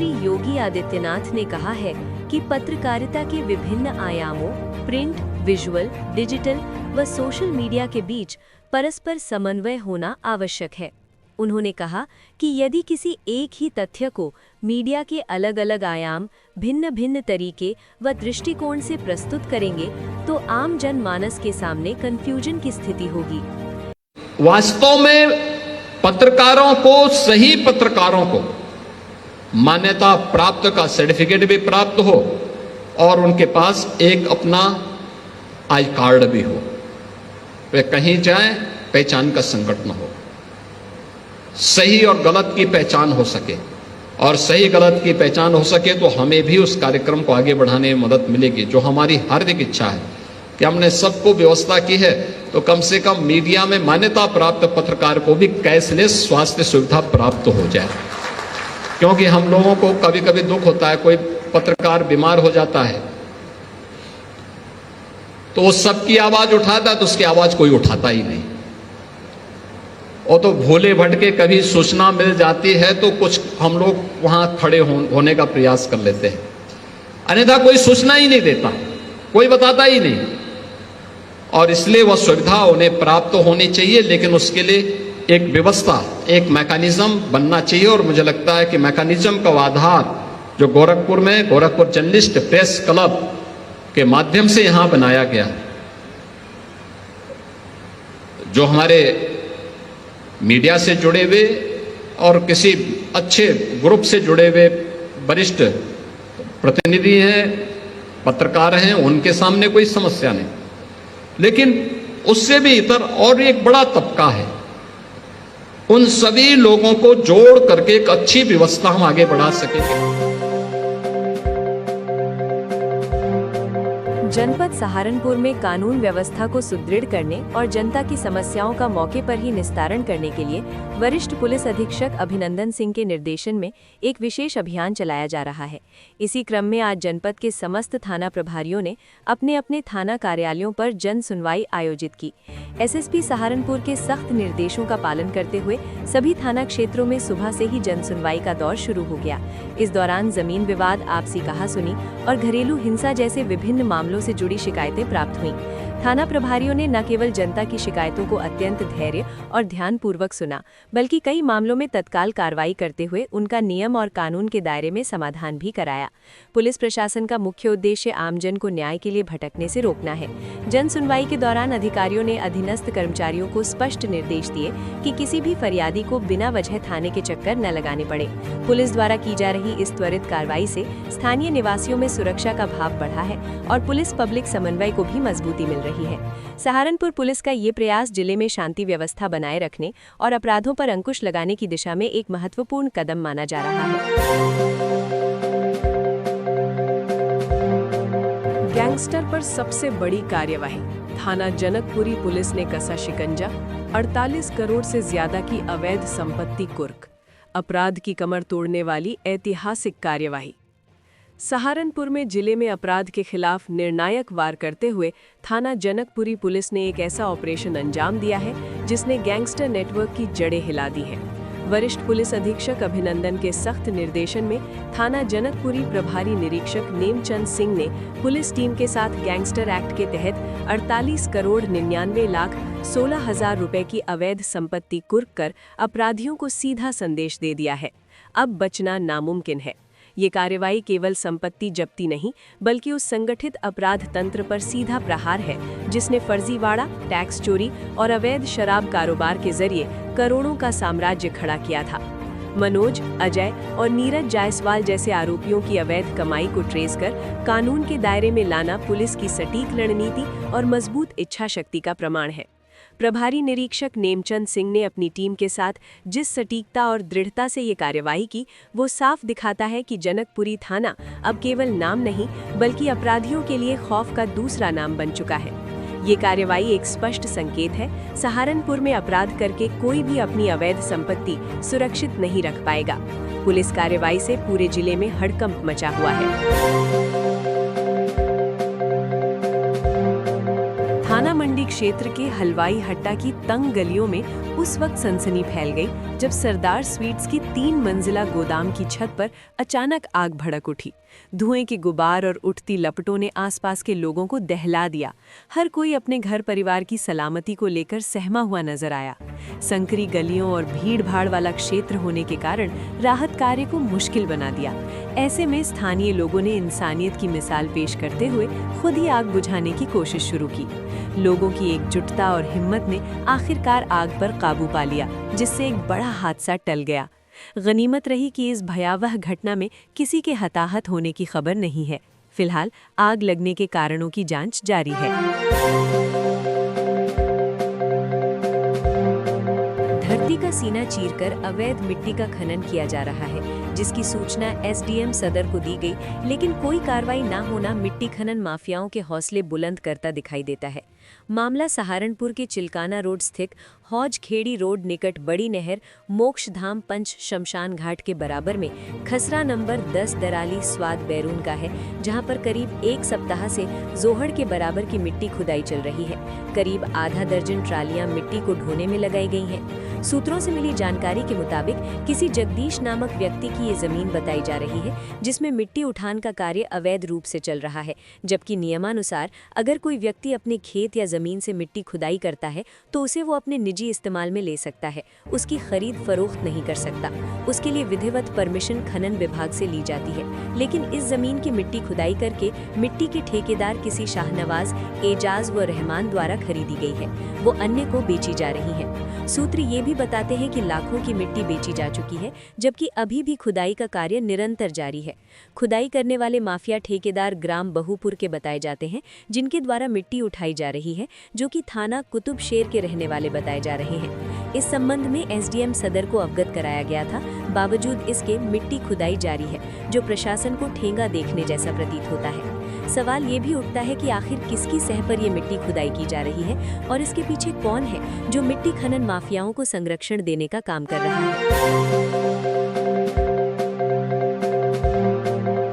मुख्यमंत्री योगी आदित्यनाथ ने कहा है कि पत्रकारिता के विभिन्न आयामों प्रिंट, विजुअल, डिजिटल व सोशल मीडिया के बीच परस्पर समन्वय होना आवश्यक है। उन्होंने कहा कि यदि किसी एक ही तथ्य को मीडिया के अलग अलग आयाम भिन्न भिन्न तरीके व दृष्टिकोण से प्रस्तुत करेंगे तो आम जनमानस के सामने कंफ्यूजन की स्थिति होगी। वास्तव में पत्रकारों को, सही पत्रकारों को मान्यता प्राप्त का सर्टिफिकेट भी प्राप्त हो और उनके पास एक अपना आई कार्ड भी हो, वे कहीं जाए पहचान का संकट न हो, सही और गलत की पहचान हो सके, और सही गलत की पहचान हो सके तो हमें भी उस कार्यक्रम को आगे बढ़ाने में मदद मिलेगी। जो हमारी हार्दिक इच्छा है कि हमने सबको व्यवस्था की है तो कम से कम मीडिया में मान्यता प्राप्त पत्रकार को भी कैशलेस स्वास्थ्य सुविधा प्राप्त हो जाए, क्योंकि हम लोगों को कभी कभी दुख होता है, कोई पत्रकार बीमार हो जाता है तो वो सबकी आवाज उठाता है तो उसकी आवाज कोई उठाता ही नहीं, और तो भोले भटके कभी सूचना मिल जाती है तो कुछ हम लोग वहां खड़े होने का प्रयास कर लेते हैं, अन्यथा कोई सूचना ही नहीं देता, कोई बताता ही नहीं। और इसलिए वह सुविधा उन्हें प्राप्त होनी चाहिए, लेकिन उसके लिए एक व्यवस्था, एक मैकेनिज्म बनना चाहिए। और मुझे लगता है कि मैकेनिज्म का आधार जो गोरखपुर में गोरखपुर जर्नलिस्ट प्रेस क्लब के माध्यम से यहां बनाया गया, जो हमारे मीडिया से जुड़े हुए और किसी अच्छे ग्रुप से जुड़े हुए वरिष्ठ प्रतिनिधि हैं, पत्रकार हैं, उनके सामने कोई समस्या नहीं, लेकिन उससे भी इतर और एक बड़ा तबका है, उन सभी लोगों को जोड़ करके एक अच्छी व्यवस्था हम आगे बढ़ा सकेंगे। जनपद सहारनपुर में कानून व्यवस्था को सुदृढ़ करने और जनता की समस्याओं का मौके पर ही निस्तारण करने के लिए वरिष्ठ पुलिस अधीक्षक अभिनंदन सिंह के निर्देशन में एक विशेष अभियान चलाया जा रहा है। इसी क्रम में आज जनपद के समस्त थाना प्रभारियों ने अपने अपने थाना कार्यालयों पर जन सुनवाई आयोजित की। एसएसपी सहारनपुर के सख्त निर्देशों का पालन करते हुए सभी थाना क्षेत्रों में सुबह से ही जन सुनवाई का दौर शुरू हो गया। इस दौरान जमीन विवाद, आपसी कहासुनी और घरेलू हिंसा जैसे विभिन्न मामलों से जुड़ी शिकायतें प्राप्त हुईं। थाना प्रभारियों ने न केवल जनता की शिकायतों को अत्यंत धैर्य और ध्यानपूर्वक सुना, बल्कि कई मामलों में तत्काल कार्रवाई करते हुए उनका नियम और कानून के दायरे में समाधान भी कराया। पुलिस प्रशासन का मुख्य उद्देश्य आमजन को न्याय के लिए भटकने से रोकना है। जन सुनवाई के दौरान अधिकारियों ने अधीनस्थ कर्मचारियों को स्पष्ट निर्देश दिए कि किसी भी फरियादी को बिना वजह थाने के चक्कर न लगाने पड़े। पुलिस द्वारा की जा रही इस त्वरित कार्रवाई से स्थानीय निवासियों में सुरक्षा का भाव बढ़ा है और पुलिस पब्लिक समन्वय को भी मजबूती मिल रही है। सहारनपुर पुलिस का ये प्रयास जिले में शांति व्यवस्था बनाए रखने और अपराधों पर अंकुश लगाने की दिशा में एक महत्वपूर्ण कदम माना जा रहा है। गैंगस्टर पर सबसे बड़ी कार्यवाही, थाना जनकपुरी पुलिस ने कसा शिकंजा, 48 करोड़ से ज्यादा की अवैध संपत्ति कुर्क, अपराध की कमर तोड़ने वाली ऐतिहासिक कार्यवाही। सहारनपुर में जिले में अपराध के खिलाफ निर्णायक वार करते हुए थाना जनकपुरी पुलिस ने एक ऐसा ऑपरेशन अंजाम दिया है जिसने गैंगस्टर नेटवर्क की जड़ें हिला दी हैं। वरिष्ठ पुलिस अधीक्षक अभिनंदन के सख्त निर्देशन में थाना जनकपुरी प्रभारी निरीक्षक नेमचंद सिंह ने पुलिस टीम के साथ गैंगस्टर एक्ट के तहत 48 करोड़ 99 लाख 16 हजार रुपए की अवैध संपत्ति कुर्क कर अपराधियों को सीधा संदेश दे दिया है, अब बचना नामुमकिन है। ये कार्रवाई केवल संपत्ति जब्ती नहीं, बल्कि उस संगठित अपराध तंत्र पर सीधा प्रहार है जिसने फर्जीवाड़ा, टैक्स चोरी और अवैध शराब कारोबार के जरिए करोड़ों का साम्राज्य खड़ा किया था। मनोज, अजय और नीरज जायसवाल जैसे आरोपियों की अवैध कमाई को ट्रेस कर कानून के दायरे में लाना पुलिस की सटीक रणनीति और मजबूत इच्छा शक्ति का प्रमाण है। प्रभारी निरीक्षक नेमचंद सिंह ने अपनी टीम के साथ जिस सटीकता और दृढ़ता से ये कार्यवाही की, वो साफ दिखाता है कि जनकपुरी थाना अब केवल नाम नहीं, बल्कि अपराधियों के लिए खौफ का दूसरा नाम बन चुका है। ये कार्यवाही एक स्पष्ट संकेत है, सहारनपुर में अपराध करके कोई भी अपनी अवैध संपत्ति सुरक्षित नहीं रख पाएगा। पुलिस कार्रवाई से पूरे जिले में हड़कंप मचा हुआ है। थाना मंडी क्षेत्र के हलवाई हट्टा की तंग गलियों में उस वक्त सनसनी फैल गई जब सरदार स्वीट्स की 3 मंजिला गोदाम की छत पर अचानक आग भड़क उठी। धुएं के गुबार और उठती लपटों ने आसपास के लोगों को दहला दिया। हर कोई अपने घर परिवार की सलामती को लेकर सहमा हुआ नजर आया। संकरी गलियों और भीड़-भाड़ वाला क्षेत्र होने के कारण राहत कार्य को मुश्किल बना दिया। ऐसे में स्थानीय लोगों ने इंसानियत की मिसाल पेश करते हुए खुद ही आग बुझाने की कोशिश शुरू की। लोगों की एकजुटता और हिम्मत ने आखिरकार आग पर काबू पा लिया, जिससे एक बड़ा हादसा टल गया। गनीमत रही कि इस भयावह घटना में किसी के हताहत होने की खबर नहीं है। फिलहाल आग लगने के कारणों की जांच जारी है। धरती का सीना चीरकर अवैध मिट्टी का खनन किया जा रहा है, जिसकी सूचना एसडीएम सदर को दी गई, लेकिन कोई कार्रवाई न होना मिट्टी खनन माफियाओं के हौसले बुलंद करता दिखाई देता है। मामला सहारनपुर के चिल्काना रोड स्थित हौज खेड़ी रोड निकट बड़ी नहर मोक्षधाम पंच शमशान घाट के बराबर में खसरा नंबर 10 दराली स्वाद बैरून का है, जहां पर करीब 1 सप्ताह से जोहड़ के बराबर की मिट्टी खुदाई चल रही है। करीब आधा दर्जन ट्रालियां मिट्टी को ढोने में लगाई गई हैं। सूत्रों से मिली जानकारी के मुताबिक किसी जगदीश नामक व्यक्ति की ये जमीन बताई जा रही है, जिसमें मिट्टी उठान का कार्य अवैध रूप से चल रहा है, जबकि नियमानुसार अगर कोई व्यक्ति अपने खेत या जमीन से मिट्टी खुदाई करता है तो उसे वो अपने निजी इस्तेमाल में ले सकता है, उसकी खरीद फरोख्त नहीं कर सकता। उसके लिए विधिवत परमिशन खनन विभाग से ली जाती है, लेकिन इस जमीन की मिट्टी खुदाई करके मिट्टी के ठेकेदार किसी शाहनवाज, एजाज व रहमान द्वारा खरीदी गई है, वो अन्य को बेची जा रही है। सूत्र ये भी बताते हैं कि लाखों की मिट्टी बेची जा चुकी है, जबकि अभी भी खुदाई का कार्य निरंतर जारी है। खुदाई करने वाले माफिया ठेकेदार ग्राम बहुपुर के बताए जाते हैं, जिनके द्वारा मिट्टी उठाई जा रही है, जो कि थाना कुतुब शेर के रहने वाले बताए जा रहे हैं। इस संबंध में एसडीएम सदर को अवगत कराया गया था। बावजूद इसके मिट्टी खुदाई जारी है, जो प्रशासन को ठेंगा देखने जैसा प्रतीत होता है। सवाल ये भी उठता है कि आखिर किसकी सह पर ये मिट्टी खुदाई की जा रही है और इसके पीछे कौन है जो मिट्टी खनन माफियाओं को संरक्षण देने का काम कर रहा है।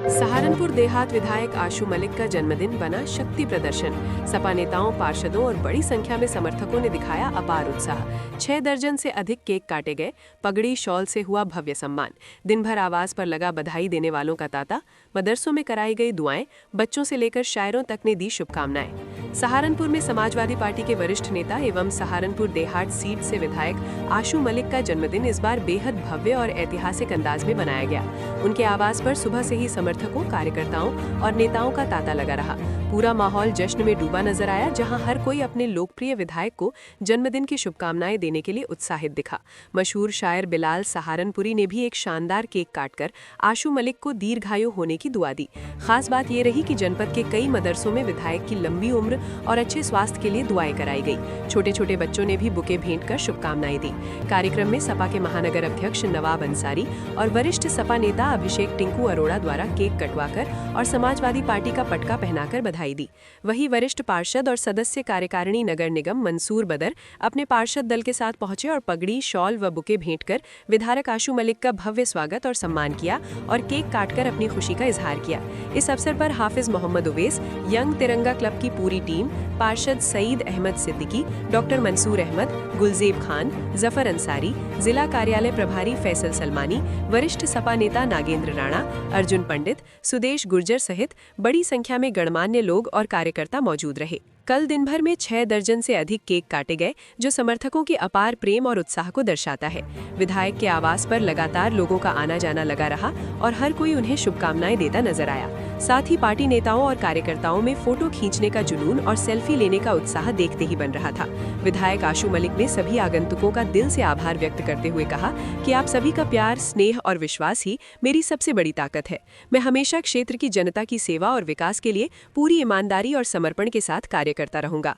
सहारनपुर देहात विधायक आशु मलिक का जन्मदिन बना शक्ति प्रदर्शन। सपा नेताओं, पार्षदों और बड़ी संख्या में समर्थकों ने दिखाया अपार उत्साह। 6 दर्जन से अधिक केक काटे गए, पगड़ी शॉल से हुआ भव्य सम्मान। दिन भर आवाज पर लगा बधाई देने वालों का तांता, मदरसों में कराई गई दुआएं, बच्चों से लेकर शायरों तक ने दी शुभकामनाएं। सहारनपुर में समाजवादी पार्टी के वरिष्ठ नेता एवं सहारनपुर देहात सीट से विधायक आशु मलिक का जन्मदिन इस बार बेहद भव्य और ऐतिहासिक अंदाज में मनाया गया। उनके आवास पर सुबह से ही समर्थकों, कार्यकर्ताओं और नेताओं का तांता लगा रहा। पूरा माहौल जश्न में डूबा नजर आया, जहां हर कोई अपने लोकप्रिय विधायक को जन्मदिन की शुभकामनाएं देने के लिए उत्साहित दिखा। मशहूर शायर बिलाल सहारनपुरी ने भी एक शानदार केक काटकर आशु मलिक को दीर्घायु होने की दुआ दी। खास बात ये रही कि जनपद के कई मदरसों में विधायक की लंबी उम्र और अच्छे स्वास्थ्य के लिए दुआएं कराई गई। छोटे छोटे बच्चों ने भी बुके भेंट कर शुभकामनाएं दी। कार्यक्रम में सपा के महानगर अध्यक्ष नवाब अंसारी और वरिष्ठ सपा नेता अभिषेक टिंकू अरोड़ा द्वारा केक कटवाकर और समाजवादी पार्टी का पटका पहनाकर बधाई दी। वहीं वरिष्ठ पार्षद और सदस्य कार्यकारिणी नगर निगम मंसूर बदर अपने पार्षद दल के साथ पहुंचे और पगड़ी, शॉल व बुके भेंट कर विधायक आशु मलिक का भव्य स्वागत और सम्मान किया और केक काटकर अपनी खुशी का इजहार किया। इस अवसर पर हाफिज मोहम्मद उवैस, यंग तिरंगा क्लब की पूरी टीम, पार्षद सईद अहमद सिद्दीकी, डॉक्टर मंसूर अहमद, गुलजेब खान, जफर अंसारी, जिला कार्यालय प्रभारी फैसल सलमानी, वरिष्ठ सपा नेता नागेंद्र राणा, अर्जुन पंडित, सुदेश गुर्जर सहित बड़ी संख्या में गणमान्य लोग और कार्यकर्ता मौजूद रहे। कल दिन भर में 6 दर्जन से अधिक केक काटे गए, जो समर्थकों के अपार प्रेम और उत्साह को दर्शाता है। विधायक के आवास पर लगातार लोगों का आना जाना लगा रहा और हर कोई उन्हें शुभकामनाएं देता नजर आया। साथ ही पार्टी नेताओं और कार्यकर्ताओं में फोटो खींचने का जुनून और सेल्फी लेने का उत्साह देखते ही बन रहा था। विधायक आशु मलिक ने सभी आगंतुकों का दिल से आभार व्यक्त करते हुए कहा कि आप सभी का प्यार, स्नेह और विश्वास ही मेरी सबसे बड़ी ताकत है। मैं हमेशा क्षेत्र की जनता की सेवा और विकास के लिए पूरी ईमानदारी और समर्पण के साथ कार्य करता रहूंगा।